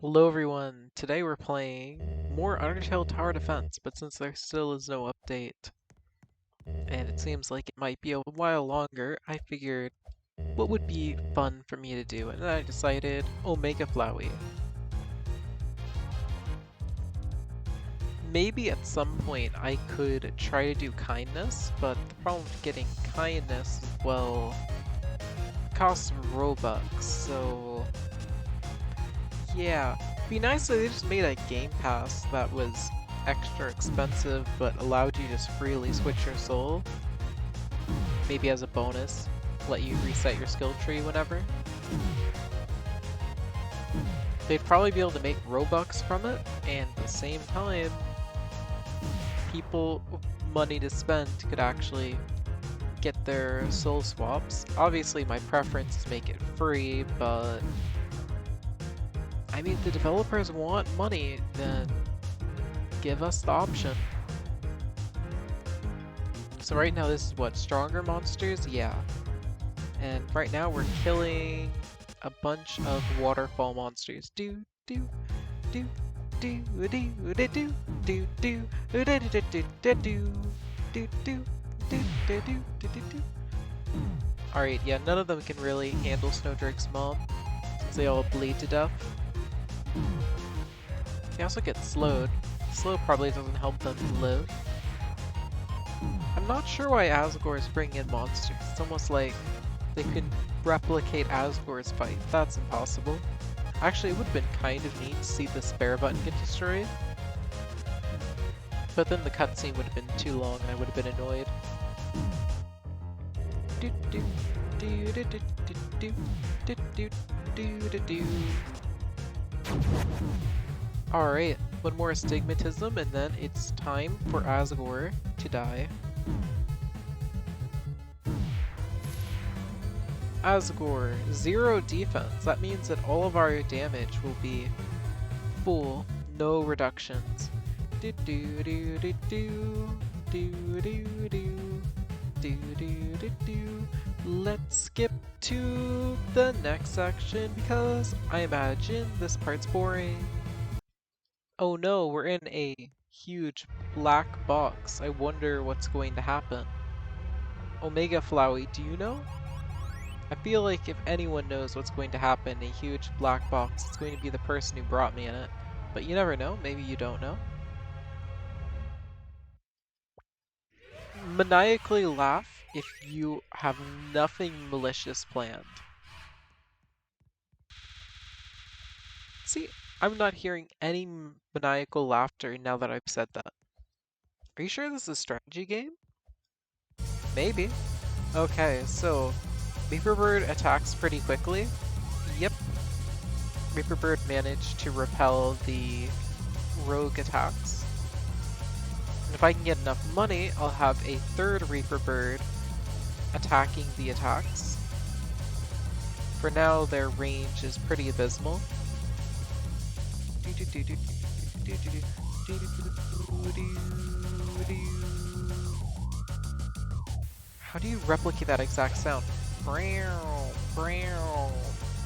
Hello everyone, today we're playing more Undertale Tower Defense, but since there still is no update, and it seems like it might be a while longer, I figured what would be fun for me to do, and then I decided Omega Flowey. Maybe at some point I could try to do kindness, but the problem with getting kindness is, well, it costs Robux, so yeah. It'd be nice if they just made a game pass that was extra expensive but allowed you to just freely switch your soul. Maybe as a bonus, let you reset your skill tree whenever. They'd probably be able to make Robux from it, and at the same time, people with money to spend could actually get their soul swaps. Obviously my preference is to make it free, but I mean, if the developers want money, then give us the option. So right now this is what, stronger monsters? Yeah. And right now we're killing a bunch of waterfall monsters. Do do do do do do do do do do do do do do do do do do. Alright, yeah, none of them can really handle Snowdrake's mom, since they all bleed to death. They also get slowed. Slow probably doesn't help them live. I'm not sure why Asgore's bringing in monsters. It's almost like they could replicate Asgore's fight. That's impossible. Actually, it would have been kind of neat to see the spare button get destroyed. But then the cutscene would have been too long and I would have been annoyed. Do do do do do do do do do do do. Alright, one more astigmatism and then it's time for Asgore to die. Asgore, 0 defense. That means that all of our damage will be full, no reductions. Do do do do do do do do do do do do. Let's skip to the next section because I imagine this part's boring. Oh no, we're in a huge black box. I wonder what's going to happen. Omega Flowey, do you know? I feel like if anyone knows what's going to happen in a huge black box, it's going to be the person who brought me in it. But you never know, maybe you don't know. Maniacally laugh if you have nothing malicious planned. See, I'm not hearing any maniacal laughter now that I've said that. Are you sure this is a strategy game? Maybe. Okay, so Reaper Bird attacks pretty quickly. Yep. Reaper Bird managed to repel the rogue attacks. And if I can get enough money, I'll have a third Reaper Bird attacking the attacks. For now, their range is pretty abysmal. How do you replicate that exact sound?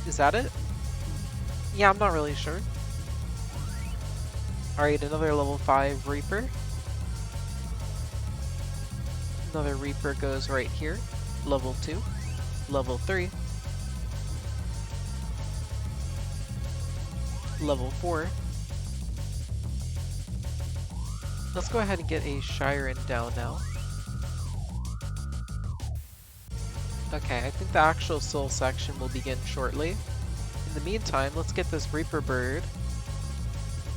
Is that it? Yeah, I'm not really sure. Alright, another level 5 Reaper. Another Reaper goes right here. Level 2. Level 3. Level 4. Let's go ahead and get a Shiren down now. Okay, I think the actual soul section will begin shortly. In the meantime, let's get this Reaper Bird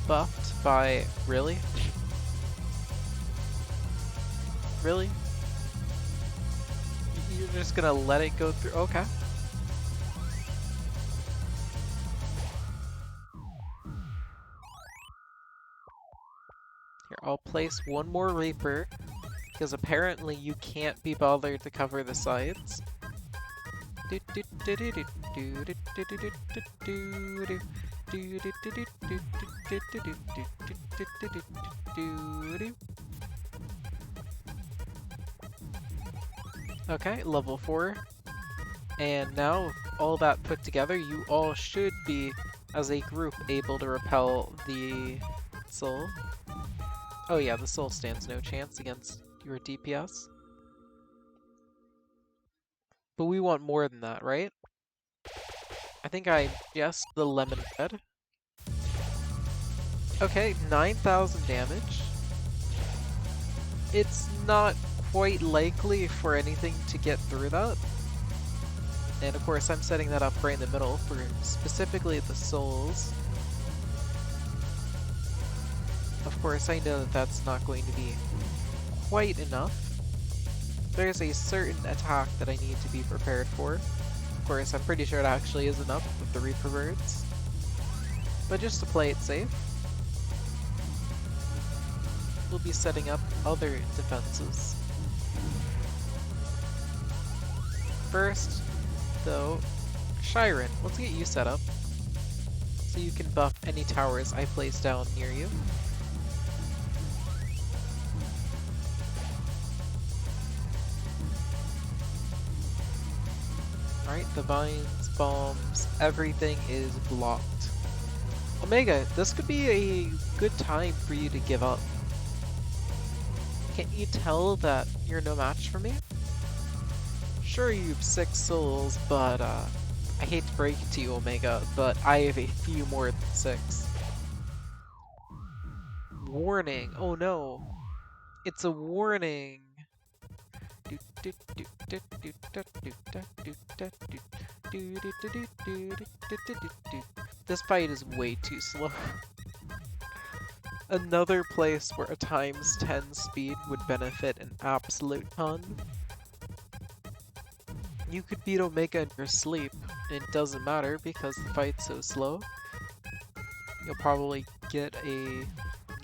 buffed by... Really? Really? You're just gonna let it go through? Okay. Here, I'll place one more Reaper, because apparently you can't be bothered to cover the sides. Okay, level 4. And now, with all that put together, you all should be as a group able to repel the soul. Oh yeah, the soul stands no chance against your DPS. But we want more than that, right? I think I guessed the lemon red. Okay, 9,000 damage. It's not quite likely for anything to get through that. And of course I'm setting that up right in the middle for specifically the souls. Of course I know that that's not going to be quite enough. There's a certain attack that I need to be prepared for. Of course I'm pretty sure it actually is enough with the Reaper Birds. But just to play it safe, we'll be setting up other defenses. First, though, Shiren, let's get you set up so you can buff any towers I place down near you. Alright, the vines, bombs, everything is blocked. Omega, this could be a good time for you to give up. Can't you tell that you're no match for me? Sure, you have 6 souls, but I hate to break it to you, Omega, but I have a few more than 6. Warning! Oh no! It's a warning! This fight is way too slow. Another place where a times 10 speed would benefit an absolute ton. You could beat Omega in your sleep, and it doesn't matter because the fight's so slow. You'll probably get a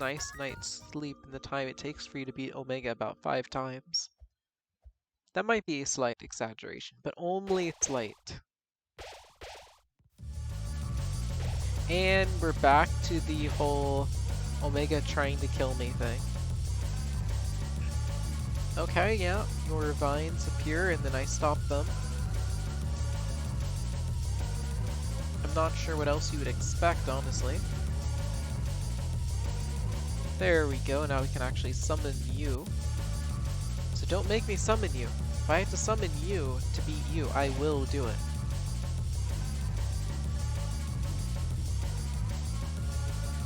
nice night's sleep in the time it takes for you to beat Omega about 5 times. That might be a slight exaggeration, but only slight. And we're back to the whole Omega trying to kill me thing. Okay, yeah, your vines appear and then I stop them. I'm not sure what else you would expect, honestly. There we go, now we can actually summon you. So don't make me summon you. If I have to summon you to beat you, I will do it.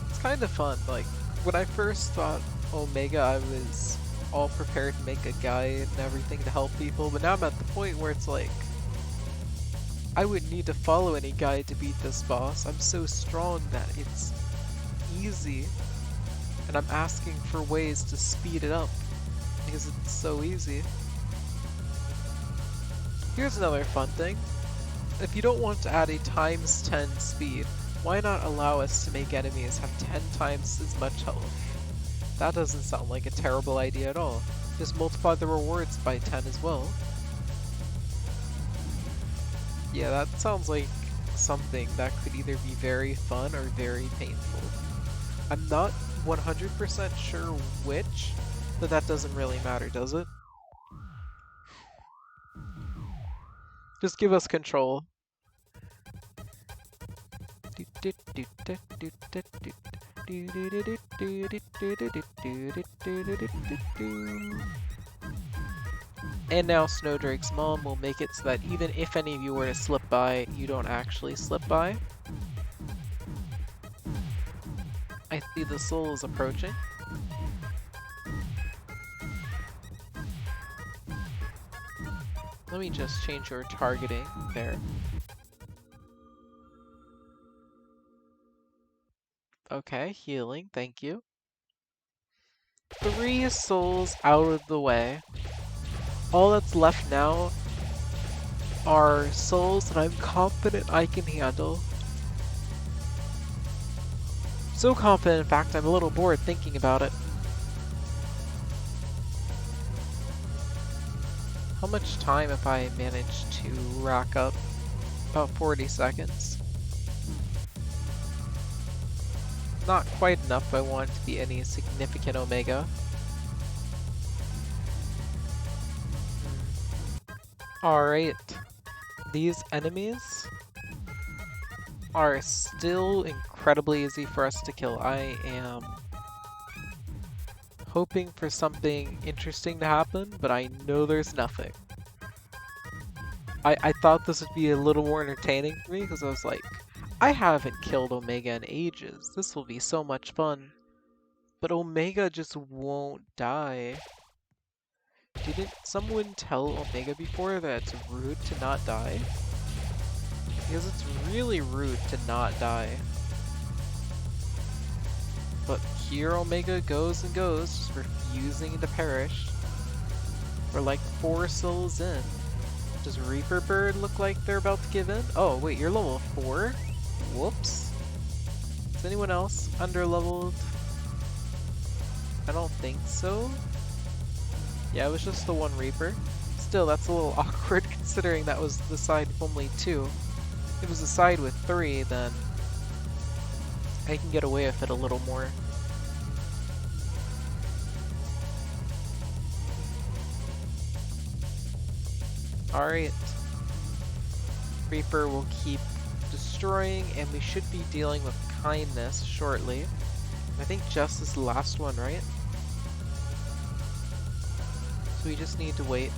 It's kind of fun, like, when I first thought Omega, I was all prepared to make a guide and everything to help people, but now I'm at the point where it's like, I wouldn't need to follow any guide to beat this boss. I'm so strong that it's easy, and I'm asking for ways to speed it up, because it's so easy. Here's another fun thing. If you don't want to add a times 10 speed, why not allow us to make enemies have 10 times as much health? That doesn't sound like a terrible idea at all. Just multiply the rewards by 10 as well. Yeah, that sounds like something that could either be very fun or very painful. I'm not 100% sure which, but that doesn't really matter, does it? Just give us control. And now Snowdrake's mom will make it so that even if any of you were to slip by, you don't actually slip by. I see the soul is approaching. Let me just change your targeting there. Okay, healing, thank you. 3 souls out of the way. All that's left now are souls that I'm confident I can handle. So confident, in fact, I'm a little bored thinking about it. How much time if I manage to rack up? About 40 seconds. Not quite enough if I want it to be any significant Omega. Alright. These enemies are still incredibly easy for us to kill. I am hoping for something interesting to happen, but I know there's nothing. I thought this would be a little more entertaining for me because I was like, I haven't killed Omega in ages. This will be so much fun. But Omega just won't die. Didn't someone tell Omega before that it's rude to not die? Because it's really rude to not die. But here Omega goes and goes, just refusing to perish. We're like 4 souls in. Does Reaper Bird look like they're about to give in? Oh wait, you're level 4? Whoops. Is anyone else under-leveled? I don't think so. Yeah, it was just the one Reaper. Still, that's a little awkward considering that was the side with only 2. If it was a side with 3, then I can get away with it a little more. Alright. Reaper will keep destroying, and we should be dealing with kindness shortly. I think just is the last one, right? So we just need to wait.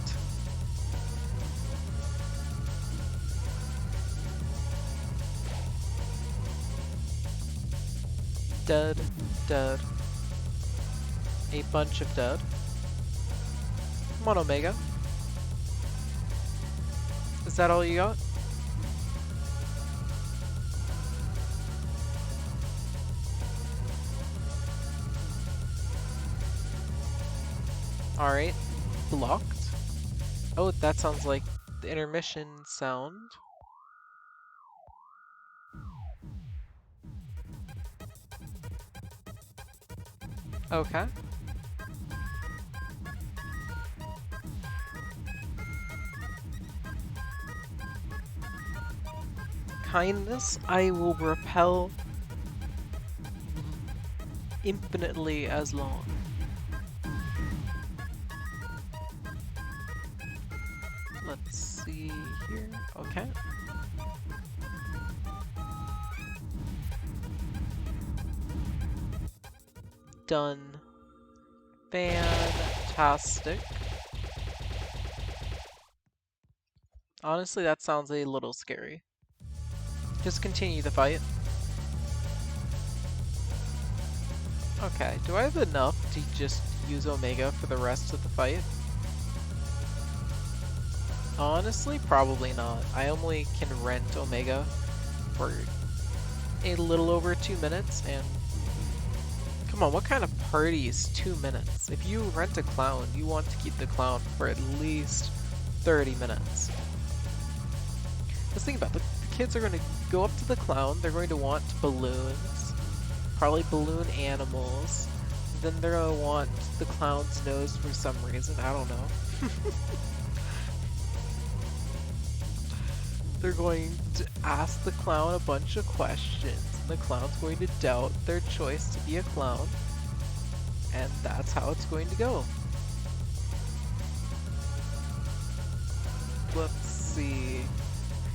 Dead, dead. A bunch of dead. Come on, Omega. Is that all you got? Alright. Blocked. Oh, that sounds like the intermission sound. Okay. Kindness, I will repel infinitely as long. Let's see here. Okay. Done. Fantastic. Honestly, that sounds a little scary. Just continue the fight. Okay, do I have enough to just use Omega for the rest of the fight? Honestly, probably not. I only can rent Omega for a little over 2 minutes, and come on, what kind of party is 2 minutes? If you rent a clown, you want to keep the clown for at least 30 minutes. Let's think about it. The kids are going to go up to the clown, they're going to want balloons, probably balloon animals, then they're going to want the clown's nose for some reason, I don't know. They're going to ask the clown a bunch of questions, and the clown's going to doubt their choice to be a clown, and that's how it's going to go. Let's see.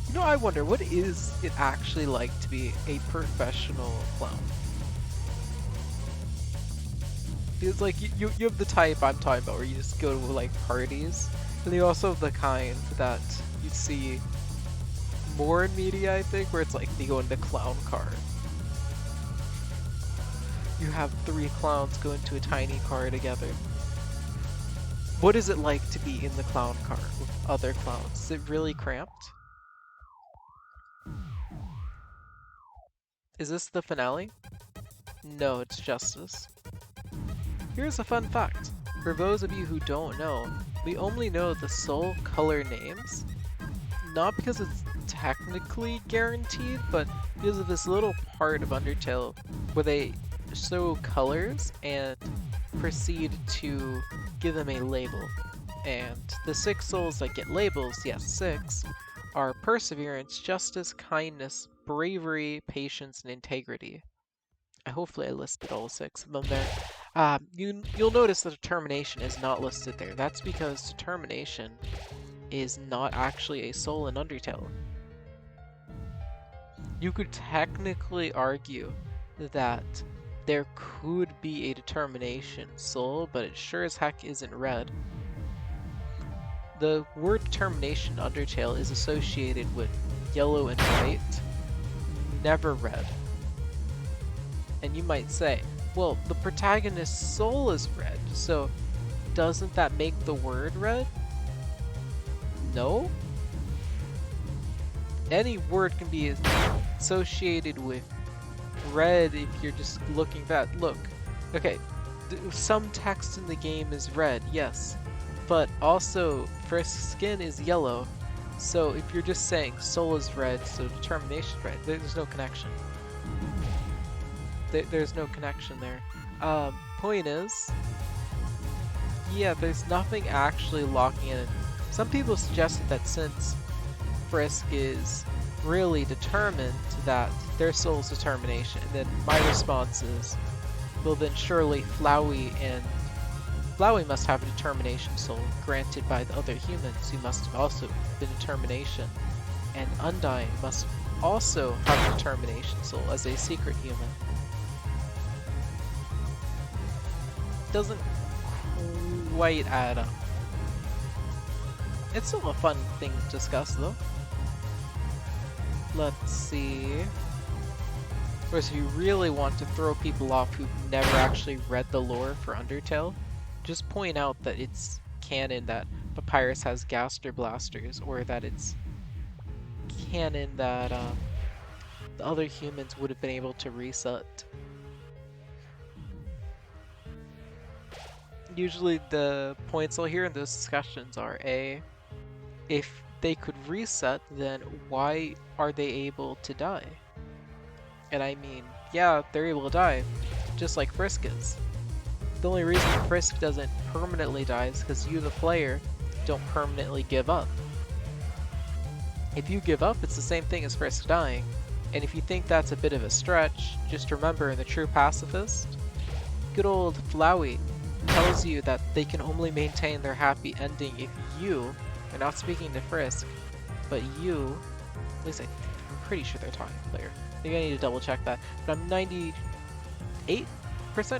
You know, I wonder, what is it actually like to be a professional clown? It's like, you have the type I'm talking about, where you just go to, like, parties, and you also have the kind that you see more in media, I think, where it's like they go into clown car. You have 3 clowns go into a tiny car together. What is it like to be in the clown car with other clowns? Is it really cramped? Is this the finale? No, it's Justice. Here's a fun fact. For those of you who don't know, we only know the soul color names, not because it's technically guaranteed, but because of this little part of Undertale where they show colors and proceed to give them a label. And the 6 souls that get labels, yes, 6, are Perseverance, Justice, Kindness, Bravery, Patience, and Integrity. Hopefully I listed all 6 of them there. You'll notice that Determination is not listed there. That's because Determination is not actually a soul in Undertale. You could technically argue that there could be a determination soul, but it sure as heck isn't red. The word determination Undertale is associated with yellow and white, never red. And you might say, well, the protagonist's soul is red, so doesn't that make the word red? No? Any word can be associated with red if you're just looking at that. Look, okay, some text in the game is red, yes, but also Frisk's skin is yellow, so if you're just saying soul is red, so determination is red, there's no connection. There's no connection there. Point is, yeah, there's nothing actually locking in. Some people suggested that since Frisk is really determined, that their soul's determination, and then my response is, well then surely Flowey must have a determination soul granted by the other humans who must have also been determination, and Undyne must also have a determination soul as a secret human. Doesn't quite add up. It's still a fun thing to discuss though. Let's see. Of course, if you really want to throw people off who've never actually read the lore for Undertale, just point out that it's canon that Papyrus has Gaster Blasters, or that it's canon that the other humans would have been able to reset. Usually the points I'll hear in those discussions are if they could reset, then why are they able to die? And I mean, yeah, they're able to die, just like Frisk is. The only reason Frisk doesn't permanently die is because you, the player, don't permanently give up. If you give up, it's the same thing as Frisk dying. And if you think that's a bit of a stretch, just remember in The True Pacifist, good old Flowey tells you that they can only maintain their happy ending if you, they're not speaking to Frisk, but you, at least I'm pretty sure they're talking to the player. I think I need to double check that, but I'm 98%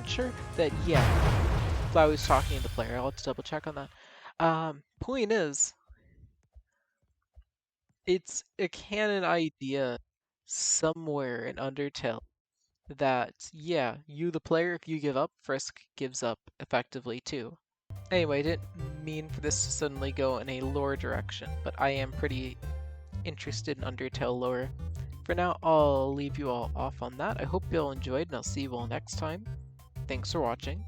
sure that, yeah, Flowey's talking to the player. I'll have to double check on that. Point is, it's a canon idea somewhere in Undertale that, yeah, you the player, if you give up, Frisk gives up effectively too. Anyway, I didn't mean for this to suddenly go in a lore direction, but I am pretty interested in Undertale lore. For now, I'll leave you all off on that. I hope you all enjoyed, and I'll see you all next time. Thanks for watching.